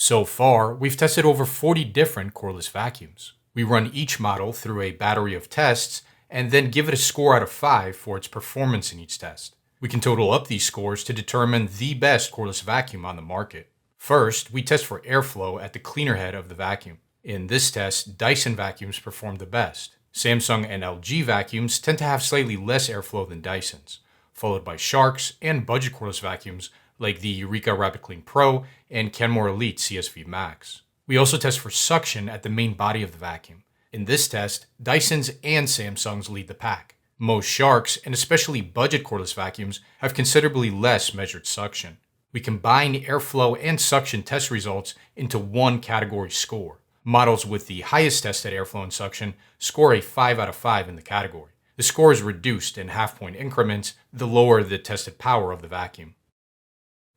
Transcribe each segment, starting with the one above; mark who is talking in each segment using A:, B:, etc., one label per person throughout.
A: So far, we've tested over 40 different cordless vacuums. We run each model through a battery of tests and then give it a score out of 5 for its performance in each test. We can total up these scores to determine the best cordless vacuum on the market. First, we test for airflow at the cleaner head of the vacuum. In this test, Dyson vacuums perform the best. Samsung and LG vacuums tend to have slightly less airflow than Dyson's, followed by Shark's and budget cordless vacuums like the Eureka Rapid Clean Pro and Kenmore Elite CSV Max. We also test for suction at the main body of the vacuum. In this test, Dyson's and Samsung's lead the pack. Most Shark's and especially budget cordless vacuums have considerably less measured suction. We combine airflow and suction test results into one category score. Models with the highest tested airflow and suction score a 5 out of 5 in the category. The score is reduced in half-point increments the lower the tested power of the vacuum.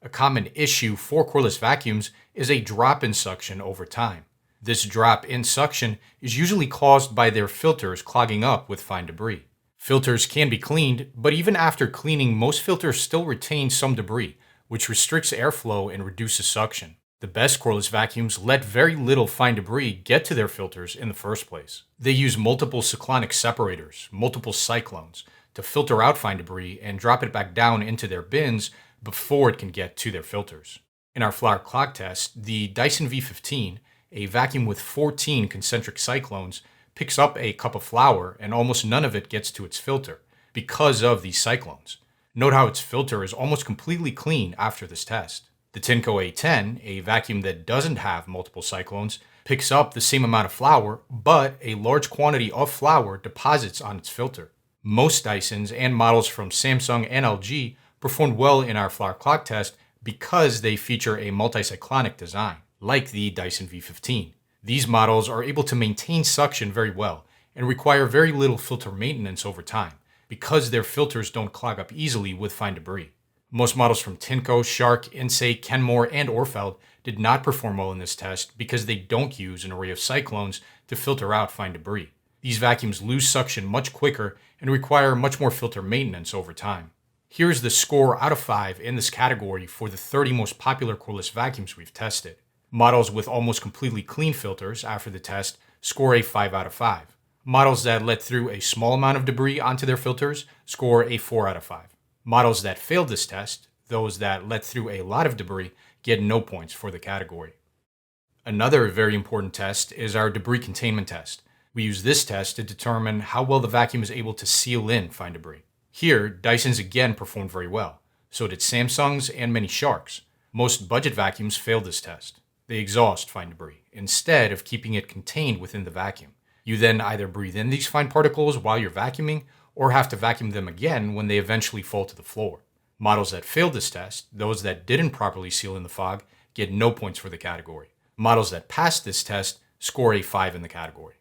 A: A common issue for cordless vacuums is a drop in suction over time. This drop in suction is usually caused by their filters clogging up with fine debris. Filters can be cleaned, but even after cleaning, most filters still retain some debris, which restricts airflow and reduces suction. The best cordless vacuums let very little fine debris get to their filters in the first place. They use multiple cyclonic separators, multiple cyclones, to filter out fine debris and drop it back down into their bins before it can get to their filters. In our flour clog test, the Dyson V15, a vacuum with 14 concentric cyclones, picks up a cup of flour and almost none of it gets to its filter because of these cyclones. Note how its filter is almost completely clean after this test. The Tinco A10, a vacuum that doesn't have multiple cyclones, picks up the same amount of flour, but a large quantity of flour deposits on its filter. Most Dysons and models from Samsung and LG performed well in our flour clog test because they feature a multi-cyclonic design, like the Dyson V15. These models are able to maintain suction very well and require very little filter maintenance over time, because their filters don't clog up easily with fine debris. Most models from Tinco, Shark, Insay, Kenmore, and Orfeld did not perform well in this test because they don't use an array of cyclones to filter out fine debris. These vacuums lose suction much quicker and require much more filter maintenance over time. Here's the score out of 5 in this category for the 30 most popular cordless vacuums we've tested. Models with almost completely clean filters after the test score a 5 out of 5. Models that let through a small amount of debris onto their filters score a 4 out of 5. Models that failed this test, those that let through a lot of debris, get no points for the category. Another very important test is our debris containment test. We use this test to determine how well the vacuum is able to seal in fine debris. Here, Dyson's again performed very well. So did Samsung's and many Shark's. Most budget vacuums failed this test. They exhaust fine debris, instead of keeping it contained within the vacuum. You then either breathe in these fine particles while you're vacuuming, or have to vacuum them again when they eventually fall to the floor. Models that failed this test, those that didn't properly seal in the fog, get no points for the category. Models that passed this test score a 5 in the category.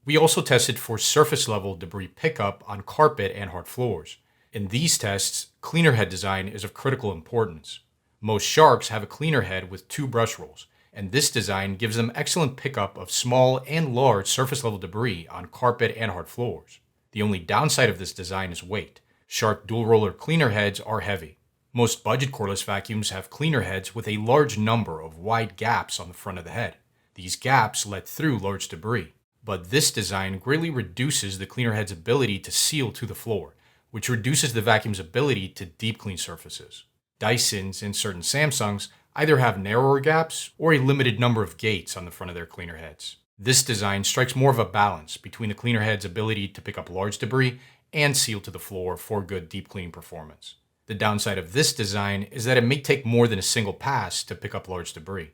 A: We also tested for surface level debris pickup on carpet and hard floors. In these tests, cleaner head design is of critical importance. Most Sharks have a cleaner head with 2 brush rolls, and this design gives them excellent pickup of small and large surface level debris on carpet and hard floors. The only downside of this design is weight. Shark dual roller cleaner heads are heavy. Most budget cordless vacuums have cleaner heads with a large number of wide gaps on the front of the head. These gaps let through large debris, but this design greatly reduces the cleaner head's ability to seal to the floor, which reduces the vacuum's ability to deep clean surfaces. Dysons and certain Samsungs either have narrower gaps or a limited number of gates on the front of their cleaner heads. This design strikes more of a balance between the cleaner head's ability to pick up large debris and seal to the floor for good deep cleaning performance. The downside of this design is that it may take more than a single pass to pick up large debris.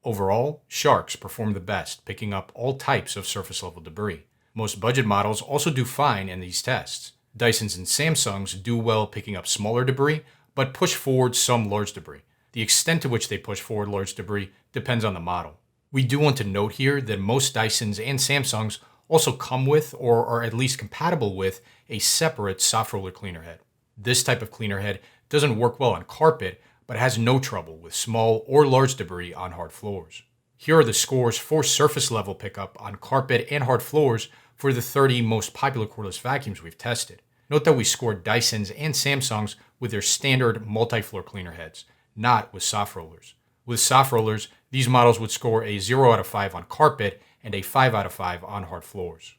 A: Overall, Sharks perform the best, picking up all types of surface level debris. Most budget models also do fine in these tests. Dysons and Samsungs do well picking up smaller debris, but push forward some large debris. The extent to which they push forward large debris depends on the model. We do want to note here that most Dysons and Samsungs also come with, or are at least compatible with, a separate soft roller cleaner head. This type of cleaner head doesn't work well on carpet, but has no trouble with small or large debris on hard floors. Here are the scores for surface level pickup on carpet and hard floors for the 30 most popular cordless vacuums we've tested. Note that we scored Dysons and Samsungs with their standard multi-floor cleaner heads, not with soft rollers. With soft rollers, These models would score a 0 out of 5 on carpet and a 5 out of 5 on hard floors.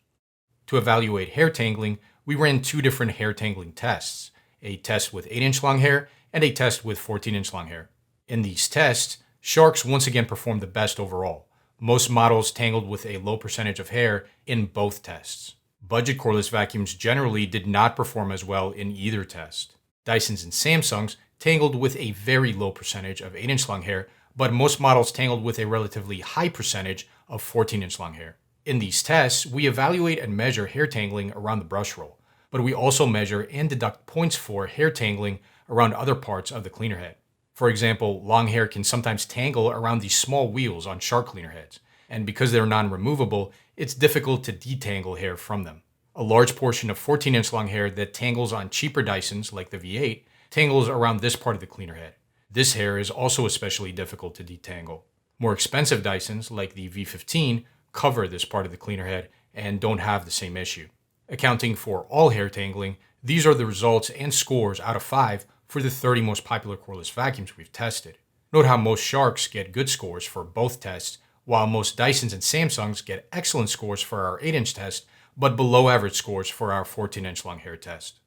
A: To evaluate hair tangling, we ran two different hair tangling tests, a test with 8-inch long hair and a test with 14-inch long hair. In these tests, Sharks once again performed the best overall. Most models tangled with a low percentage of hair in both tests. Budget cordless vacuums generally did not perform as well in either test. Dysons and Samsungs tangled with a very low percentage of 8-inch long hair, but most models tangled with a relatively high percentage of 14-inch long hair. In these tests, we evaluate and measure hair tangling around the brush roll, but we also measure and deduct points for hair tangling around other parts of the cleaner head. For example, long hair can sometimes tangle around these small wheels on shark cleaner heads, and because they're non-removable, it's difficult to detangle hair from them. A large portion of 14-inch long hair that tangles on cheaper Dysons, like the V8, tangles around this part of the cleaner head. This hair is also especially difficult to detangle. More expensive Dysons, like the V15, cover this part of the cleaner head and don't have the same issue. Accounting for all hair tangling, these are the results and scores out of 5 for the 30 most popular cordless vacuums we've tested. Note how most Sharks get good scores for both tests, while most Dysons and Samsungs get excellent scores for our 8-inch test, but below average scores for our 14-inch long hair test.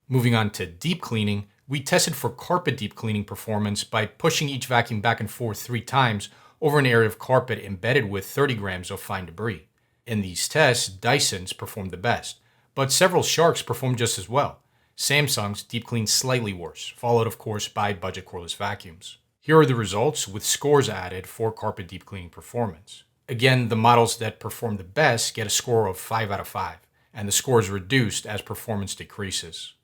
A: Moving on to deep cleaning, we tested for carpet deep cleaning performance by pushing each vacuum back and forth 3 times over an area of carpet embedded with 30 grams of fine debris. In these tests, Dysons performed the best, but several Sharks performed just as well. Samsung's deep cleaned slightly worse, followed of course by budget cordless vacuums. Here are the results with scores added for carpet deep cleaning performance. Again, the models that perform the best get a score of 5 out of 5, and the score is reduced as performance decreases.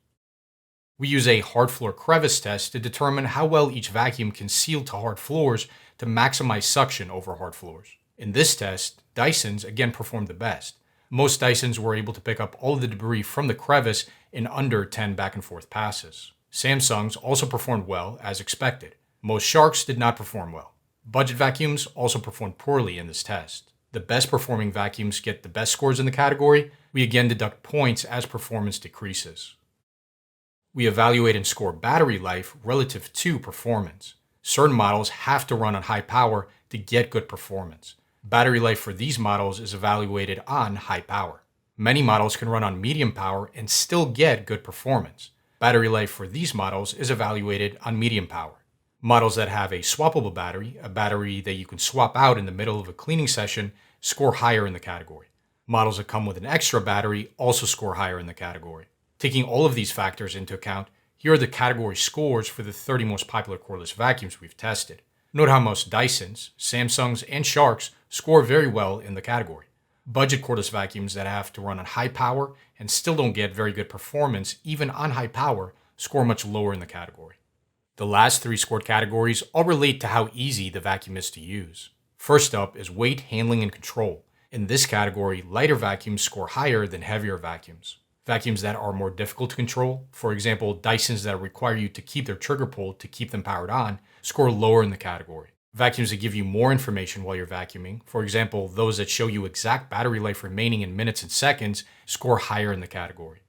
A: We use a hard floor crevice test to determine how well each vacuum can seal to hard floors to maximize suction over hard floors. In this test, Dysons again performed the best. Most Dysons were able to pick up all of the debris from the crevice in under 10 back and forth passes. Samsungs also performed well, as expected. Most Sharks did not perform well. Budget vacuums also performed poorly in this test. The best performing vacuums get the best scores in the category. We again deduct points as performance decreases. We evaluate and score battery life relative to performance. Certain models have to run on high power to get good performance. Battery life for these models is evaluated on high power. Many models can run on medium power and still get good performance. Battery life for these models is evaluated on medium power. Models that have a swappable battery, a battery that you can swap out in the middle of a cleaning session, score higher in the category. Models that come with an extra battery also score higher in the category. Taking all of these factors into account, here are the category scores for the 30 most popular cordless vacuums we've tested. Note how most Dysons, Samsungs, and Sharks score very well in the category. Budget cordless vacuums that have to run on high power and still don't get very good performance even on high power score much lower in the category. The last 3 scored categories all relate to how easy the vacuum is to use. First up is weight, handling, and control. In this category, lighter vacuums score higher than heavier vacuums. Vacuums that are more difficult to control, for example, Dysons that require you to keep their trigger pulled to keep them powered on, score lower in the category. Vacuums that give you more information while you're vacuuming, for example, those that show you exact battery life remaining in minutes and seconds, score higher in the category.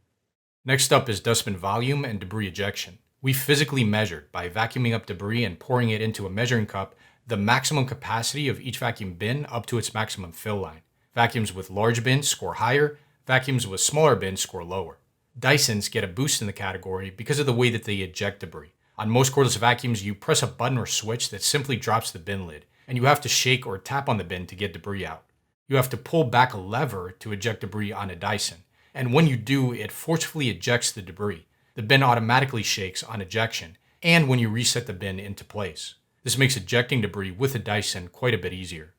A: Next up is dustbin volume and debris ejection. We physically measured, by vacuuming up debris and pouring it into a measuring cup, the maximum capacity of each vacuum bin up to its maximum fill line. Vacuums with large bins score higher, vacuums with smaller bins score lower. Dysons get a boost in the category because of the way that they eject debris. On most cordless vacuums, you press a button or switch that simply drops the bin lid, and you have to shake or tap on the bin to get debris out. You have to pull back a lever to eject debris on a Dyson, and when you do, it forcefully ejects the debris. The bin automatically shakes on ejection, and when you reset the bin into place. This makes ejecting debris with a Dyson quite a bit easier.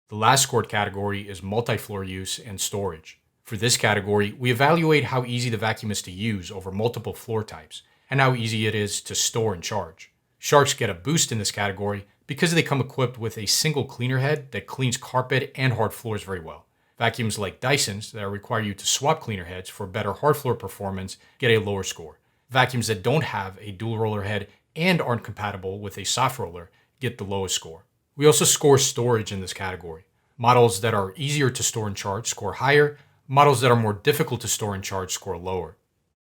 A: The last scored category is multifloor use and storage. For this category, we evaluate how easy the vacuum is to use over multiple floor types, and how easy it is to store and charge. Sharks get a boost in this category because they come equipped with a single cleaner head that cleans carpet and hard floors very well. Vacuums like Dysons that require you to swap cleaner heads for better hard floor performance get a lower score. Vacuums that don't have a dual roller head and aren't compatible with a soft roller get the lowest score. We also score storage in this category. Models that are easier to store and charge score higher. Models that are more difficult to store and charge score lower.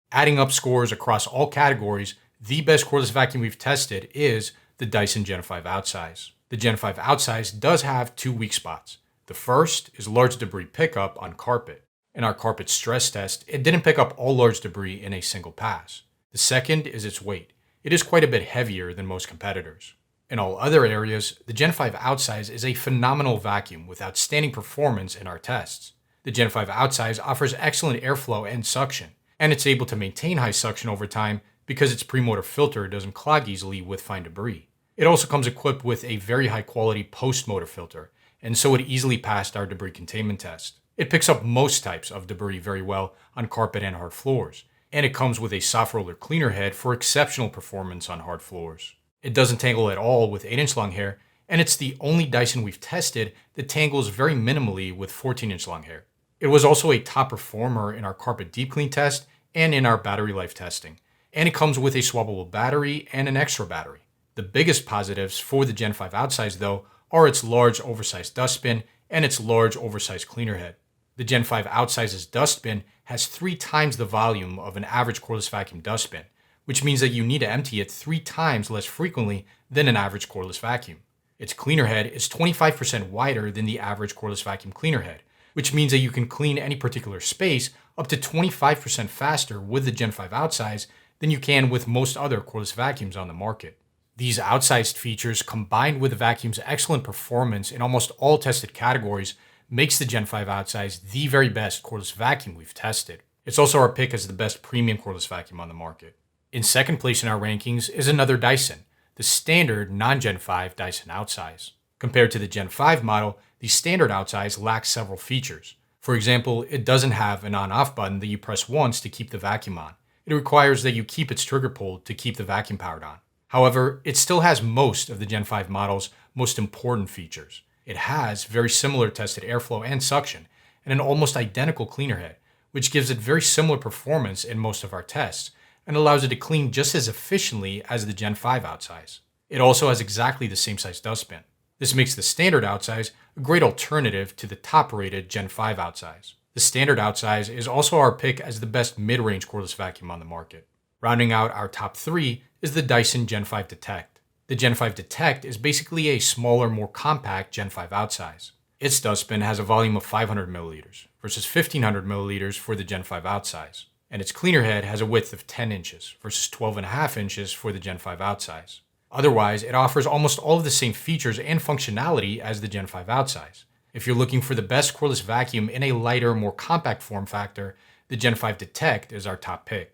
A: Adding up scores across all categories, the best cordless vacuum we've tested is the Dyson Gen 5 Outsize. The Gen 5 outsize does have two weak spots. The first is large debris pickup on carpet. In our carpet stress test, it didn't pick up all large debris in a single pass. The second is its weight. It is quite a bit heavier than most competitors. In all other areas, the Gen 5 outsize is a phenomenal vacuum with outstanding performance in our tests. The Gen 5 outsize offers excellent airflow and suction, and it's able to maintain high suction over time because its premotor filter doesn't clog easily with fine debris. It also comes equipped with a very high quality post-motor filter, and so it easily passed our debris containment test. It picks up most types of debris very well on carpet and hard floors, and it comes with a soft roller cleaner head for exceptional performance on hard floors. It doesn't tangle at all with 8-inch long hair, and it's the only Dyson we've tested that tangles very minimally with 14-inch long hair. It was also a top performer in our carpet deep clean test and in our battery life testing, and it comes with a swappable battery and an extra battery. The biggest positives for the Gen 5 outsize, though, are its large oversized dustbin and its large oversized cleaner head. The Gen 5 outsize's dustbin has 3 times the volume of an average cordless vacuum dustbin, which means that you need to empty it 3 times less frequently than an average cordless vacuum. Its cleaner head is 25% wider than the average cordless vacuum cleaner head, which means that you can clean any particular space up to 25% faster with the Gen 5 outsize than you can with most other cordless vacuums on the market. These outsized features, combined with the vacuum's excellent performance in almost all tested categories, makes the Gen 5 outsize the very best cordless vacuum we've tested. It's also our pick as the best premium cordless vacuum on the market. In second place in our rankings is another Dyson, the standard non-Gen 5 Dyson outsize. Compared to the Gen 5 model, the standard outsize lacks several features. For example, it doesn't have an on-off button that you press once to keep the vacuum on. It requires that you keep its trigger pulled to keep the vacuum powered on. However, it still has most of the Gen 5 model's most important features. It has very similar tested airflow and suction, and an almost identical cleaner head, which gives it very similar performance in most of our tests, and allows it to clean just as efficiently as the Gen 5 outsize. It also has exactly the same size dustbin. This makes the standard outsize a great alternative to the top-rated Gen 5 outsize. The standard outsize is also our pick as the best mid-range cordless vacuum on the market. Rounding out our top 3 is the Dyson Gen 5 Detect. The Gen 5 Detect is basically a smaller, more compact Gen 5 outsize. Its dustbin has a volume of 500 milliliters versus 1500 milliliters for the Gen 5 outsize, and its cleaner head has a width of 10 inches versus 12.5 inches for the Gen 5 outsize. Otherwise, it offers almost all of the same features and functionality as the Gen 5 outsize. If you're looking for the best cordless vacuum in a lighter, more compact form factor, the Gen 5 Detect is our top pick.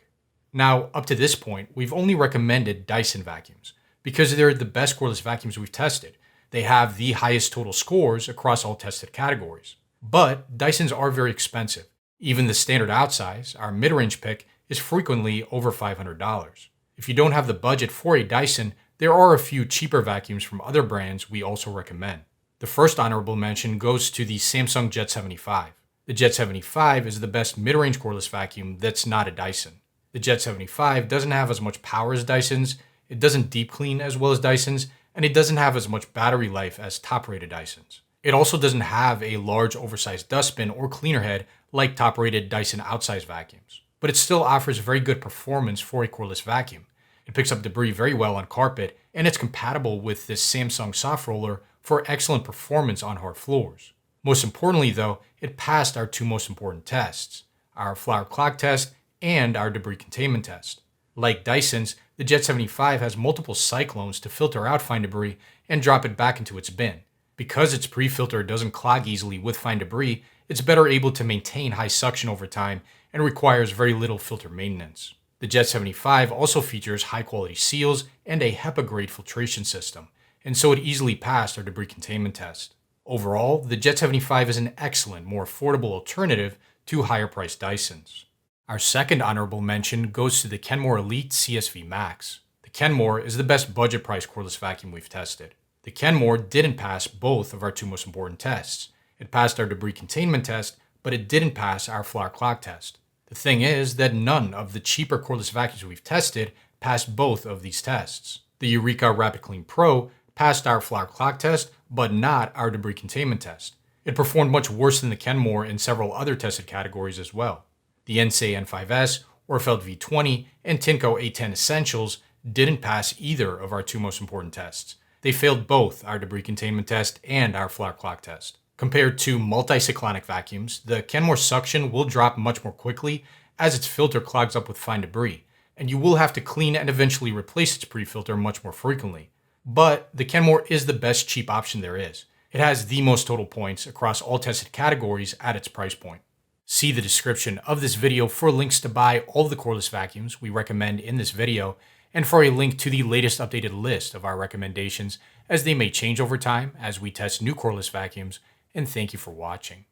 A: Now, up to this point, we've only recommended Dyson vacuums because they're the best cordless vacuums we've tested. They have the highest total scores across all tested categories. But Dysons are very expensive. Even the standard outsize, our mid-range pick, is frequently over $500. If you don't have the budget for a Dyson, there are a few cheaper vacuums from other brands we also recommend. The first honorable mention goes to the Samsung Jet 75. The Jet 75 is the best mid-range cordless vacuum that's not a Dyson. The Jet 75 doesn't have as much power as Dysons, it doesn't deep clean as well as Dysons, and it doesn't have as much battery life as top-rated Dysons. It also doesn't have a large oversized dustbin or cleaner head like top-rated Dyson outsize vacuums. But it still offers very good performance for a cordless vacuum. It picks up debris very well on carpet, and it's compatible with this Samsung soft roller for excellent performance on hard floors. Most importantly though, it passed our 2 most important tests, our flour clog test and our debris containment test. Like Dyson's, the Jet 75 has multiple cyclones to filter out fine debris and drop it back into its bin. Because its pre-filter doesn't clog easily with fine debris, it's better able to maintain high suction over time and requires very little filter maintenance. The Jet 75 also features high-quality seals and a HEPA-grade filtration system, and so it easily passed our debris containment test. Overall, the Jet 75 is an excellent, more affordable alternative to higher-priced Dysons. Our second honorable mention goes to the Kenmore Elite CSV Max. The Kenmore is the best budget-priced cordless vacuum we've tested. The Kenmore didn't pass both of our 2 most important tests. It passed our debris containment test, but it didn't pass our flour clog test. The thing is that none of the cheaper cordless vacuums we've tested passed both of these tests. The Eureka Rapid Clean Pro passed our flour clog test, but not our debris containment test. It performed much worse than the Kenmore in several other tested categories as well. The Ensei N5S, Orfeld V20, and Tinco A10 Essentials didn't pass either of our 2 most important tests. They failed both our debris containment test and our flower clog test. Compared to multi-cyclonic vacuums, the Kenmore suction will drop much more quickly as its filter clogs up with fine debris, and you will have to clean and eventually replace its pre-filter much more frequently. But the Kenmore is the best cheap option there is. It has the most total points across all tested categories at its price point. See the description of this video for links to buy all of the cordless vacuums we recommend in this video, and for a link to the latest updated list of our recommendations, as they may change over time as we test new cordless vacuums. And thank you for watching.